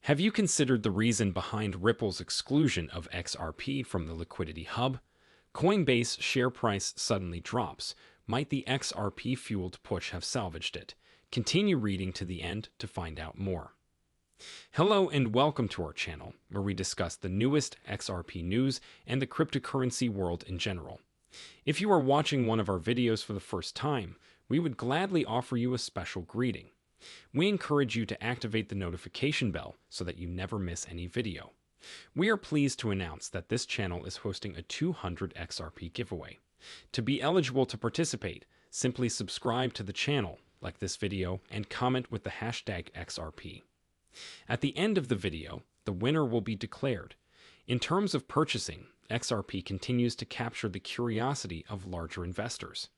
Have you considered the reason behind Ripple's exclusion of XRP from the liquidity hub? Coinbase share price suddenly drops. Might the XRP-fueled push have salvaged it? Continue reading to the end to find out more. Hello and welcome to our channel, where we discuss the newest XRP news and the cryptocurrency world in general. If you are watching one of our videos for the first time, we would gladly offer you a special greeting. We encourage you to activate the notification bell so that you never miss any video. We are pleased to announce that this channel is hosting a 200 XRP giveaway. To be eligible to participate, simply subscribe to the channel, like this video, and comment with the hashtag XRP. At the end of the video, the winner will be declared. In terms of purchasing, XRP continues to capture the curiosity of larger investors.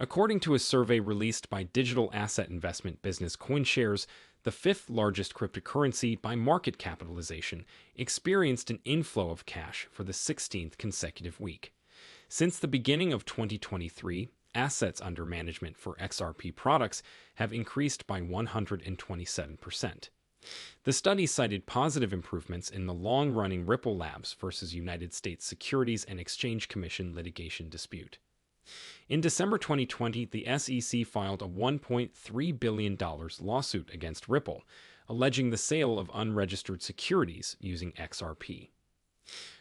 According to a survey released by digital asset investment business CoinShares, the fifth largest cryptocurrency by market capitalization experienced an inflow of cash for the 16th consecutive week. Since the beginning of 2023, assets under management for XRP products have increased by 127%. The study cited positive improvements in the long-running Ripple Labs versus United States Securities and Exchange Commission litigation dispute. In December 2020, the SEC filed a $1.3 billion lawsuit against Ripple, alleging the sale of unregistered securities using XRP.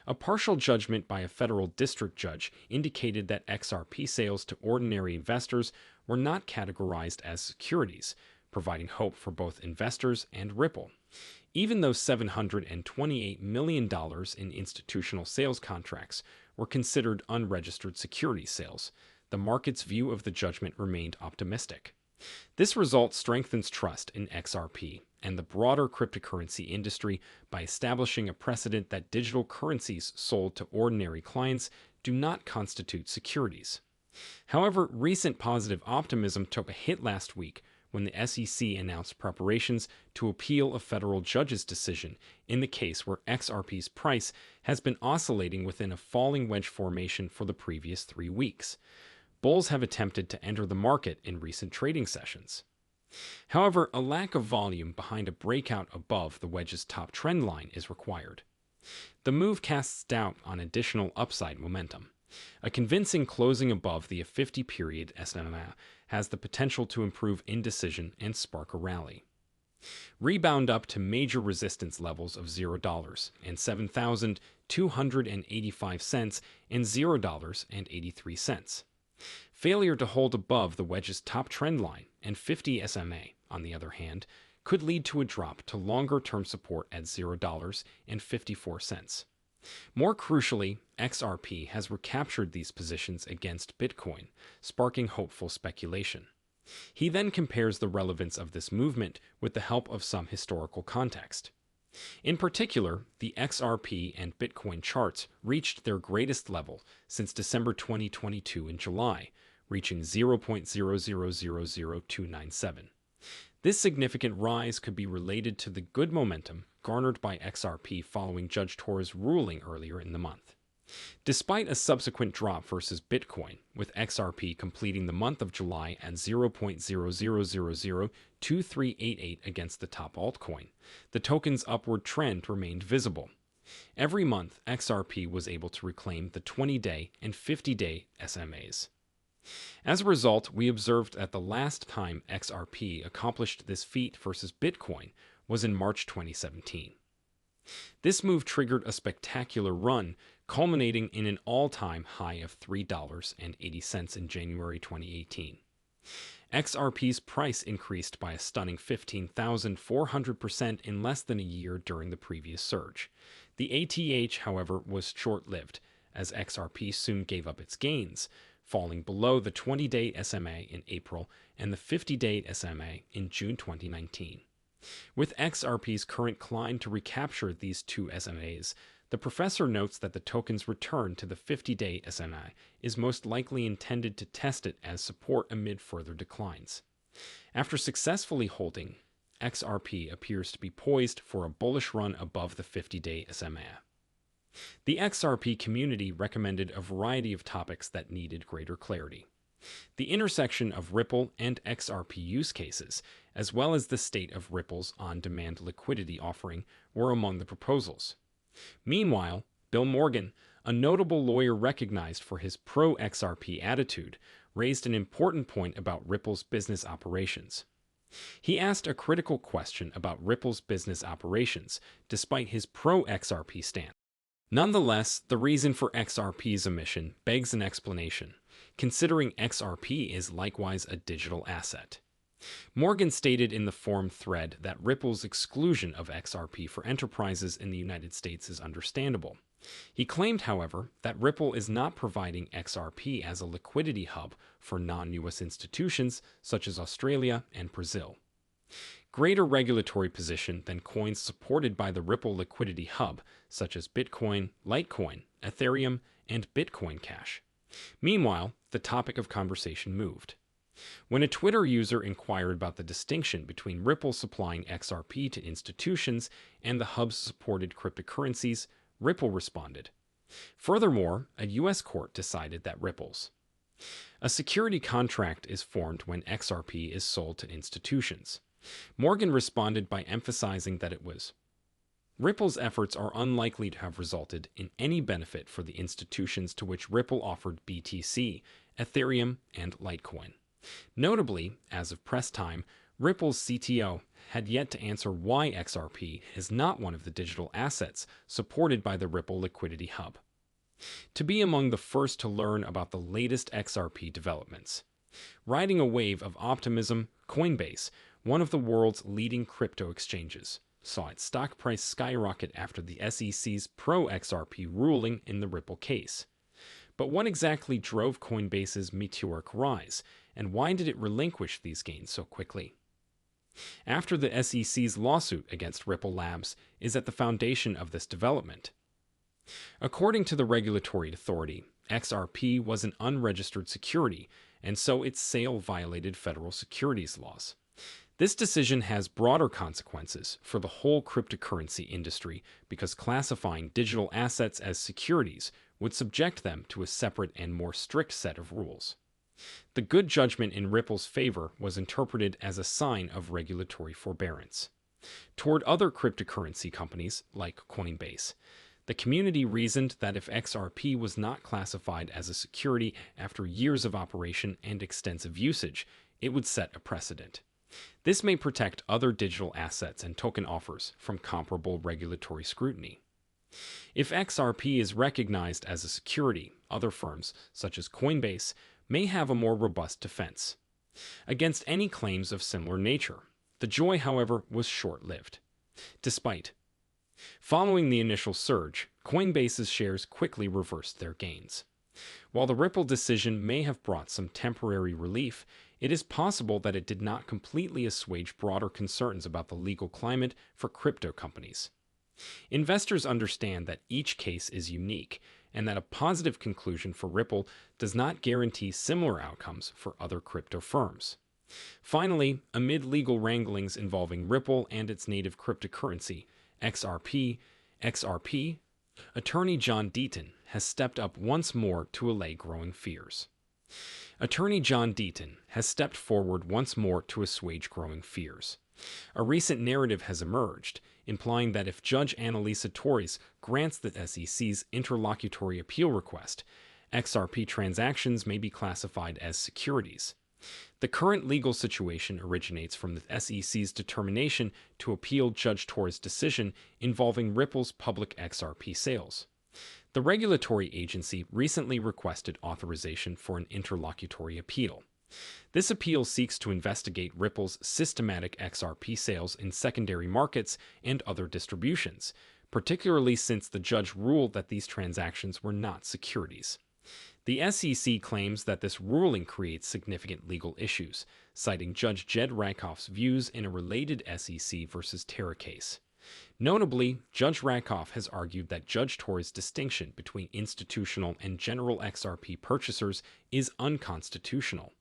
A partial judgment by a federal district judge indicated that XRP sales to ordinary investors were not categorized as securities, providing hope for both investors and Ripple. Even though $728 million in institutional sales contracts were considered unregistered security sales, the market's view of the judgment remained optimistic. This result strengthens trust in XRP and the broader cryptocurrency industry by establishing a precedent that digital currencies sold to ordinary clients do not constitute securities. However, recent positive optimism took a hit last week when the SEC announced preparations to appeal a federal judge's decision in the case where XRP's price has been oscillating within a falling wedge formation for the previous 3 weeks. Bulls have attempted to enter the market in recent trading sessions. However, a lack of volume behind a breakout above the wedge's top trend line is required. The move casts doubt on additional upside momentum. A convincing closing above the 50-period SMA has the potential to improve indecision and spark a rally. Rebound up to major resistance levels of $0 and $7,285 and $0.83. Failure to hold above the wedge's top trend line and 50 SMA, on the other hand, could lead to a drop to longer-term support at $0.54. More crucially, XRP has recaptured these positions against Bitcoin, sparking hopeful speculation. He then compares the relevance of this movement with the help of some historical context. In particular, the XRP and Bitcoin charts reached their greatest level since December 2022 in July, reaching 0.0000297. This significant rise could be related to the good momentum garnered by XRP following Judge Torres' ruling earlier in the month. Despite a subsequent drop versus Bitcoin, with XRP completing the month of July at 0.00002388 against the top altcoin, the token's upward trend remained visible. Every month, XRP was able to reclaim the 20-day and 50-day SMAs. As a result, we observed that the last time XRP accomplished this feat versus Bitcoin was in March 2017. This move triggered a spectacular run, culminating in an all-time high of $3.80 in January 2018. XRP's price increased by a stunning 15,400% in less than a year during the previous surge. The ATH, however, was short-lived, as XRP soon gave up its gains, falling below the 20-day SMA in April and the 50-day SMA in June 2019. With XRP's current climb to recapture these two SMAs, the professor notes that the token's return to the 50-day SMA is most likely intended to test it as support amid further declines. After successfully holding, XRP appears to be poised for a bullish run above the 50-day SMA. The XRP community recommended a variety of topics that needed greater clarity. The intersection of Ripple and XRP use cases, as well as the state of Ripple's on-demand liquidity offering, were among the proposals. Meanwhile, Bill Morgan, a notable lawyer recognized for his pro-XRP attitude, raised an important point about Ripple's business operations. He asked a critical question about Ripple's business operations, despite his pro-XRP stance. Nonetheless, the reason for XRP's omission begs an explanation, considering XRP is likewise a digital asset. Morgan stated in the forum thread that Ripple's exclusion of XRP for enterprises in the United States is understandable. He claimed, however, that Ripple is not providing XRP as a liquidity hub for non-US institutions such as Australia and Brazil. Greater regulatory position than coins supported by the Ripple liquidity hub, such as Bitcoin, Litecoin, Ethereum, and Bitcoin Cash. Meanwhile, the topic of conversation moved. When a Twitter user inquired about the distinction between Ripple supplying XRP to institutions and the hub's supported cryptocurrencies, Ripple responded. Furthermore, a U.S. court decided that a security contract is formed when XRP is sold to institutions. Morgan responded by emphasizing that Ripple's efforts are unlikely to have resulted in any benefit for the institutions to which Ripple offered BTC, Ethereum, and Litecoin. Notably, as of press time, Ripple's CTO had yet to answer why XRP is not one of the digital assets supported by the Ripple liquidity hub. To be among the first to learn about the latest XRP developments. Riding a wave of optimism, Coinbase, one of the world's leading crypto exchanges, saw its stock price skyrocket after the SEC's pro-XRP ruling in the Ripple case. But what exactly drove Coinbase's meteoric rise, and why did it relinquish these gains so quickly? After the SEC's lawsuit against Ripple Labs is at the foundation of this development. According to the regulatory authority, XRP was an unregistered security, and so its sale violated federal securities laws. This decision has broader consequences for the whole cryptocurrency industry because classifying digital assets as securities would subject them to a separate and more strict set of rules. The good judgment in Ripple's favor was interpreted as a sign of regulatory forbearance. Toward other cryptocurrency companies, like Coinbase, the community reasoned that if XRP was not classified as a security after years of operation and extensive usage, it would set a precedent. This may protect other digital assets and token offers from comparable regulatory scrutiny. If XRP is recognized as a security, other firms, such as Coinbase, may have a more robust defense against any claims of similar nature. The joy, however, was short-lived. Following the initial surge, Coinbase's shares quickly reversed their gains. While the Ripple decision may have brought some temporary relief, it is possible that it did not completely assuage broader concerns about the legal climate for crypto companies. Investors understand that each case is unique, and that a positive conclusion for Ripple does not guarantee similar outcomes for other crypto firms. Finally, amid legal wranglings involving Ripple and its native cryptocurrency, XRP, attorney John Deaton has stepped up once more to allay growing fears. Attorney John Deaton has stepped forward once more to assuage growing fears. A recent narrative has emerged, implying that if Judge Annalisa Torres grants the SEC's interlocutory appeal request, XRP transactions may be classified as securities. The current legal situation originates from the SEC's determination to appeal Judge Torres' decision involving Ripple's public XRP sales. The regulatory agency recently requested authorization for an interlocutory appeal. This appeal seeks to investigate Ripple's systematic XRP sales in secondary markets and other distributions, particularly since the judge ruled that these transactions were not securities. The SEC claims that this ruling creates significant legal issues, citing Judge Jed Rakoff's views in a related SEC versus Terra case. Notably, Judge Rakoff has argued that Judge Torres' distinction between institutional and general XRP purchasers is unconstitutional.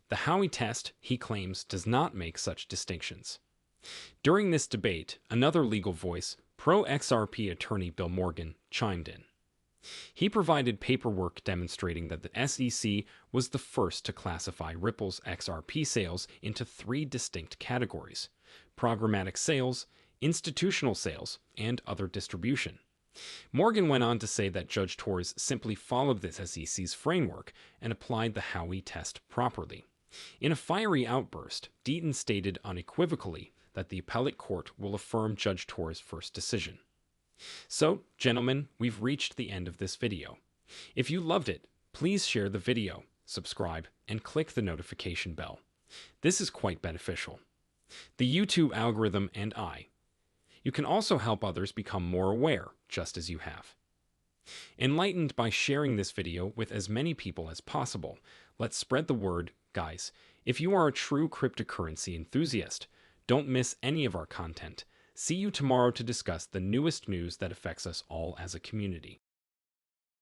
The Howey test, he claims, does not make such distinctions. During this debate, another legal voice, pro-XRP attorney Bill Morgan, chimed in. He provided paperwork demonstrating that the SEC was the first to classify Ripple's XRP sales into three distinct categories: programmatic sales, institutional sales, and other distribution. Morgan went on to say that Judge Torres simply followed this SEC's framework and applied the Howey test properly. In a fiery outburst, Deaton stated unequivocally that the appellate court will affirm Judge Torres' first decision. So, gentlemen, we've reached the end of this video. If you loved it, please share the video, subscribe, and click the notification bell. This is quite beneficial. The YouTube algorithm and you can also help others become more aware, just as you have. Enlightened by sharing this video with as many people as possible, let's spread the word, guys. If you are a true cryptocurrency enthusiast, don't miss any of our content. See you tomorrow to discuss the newest news that affects us all as a community.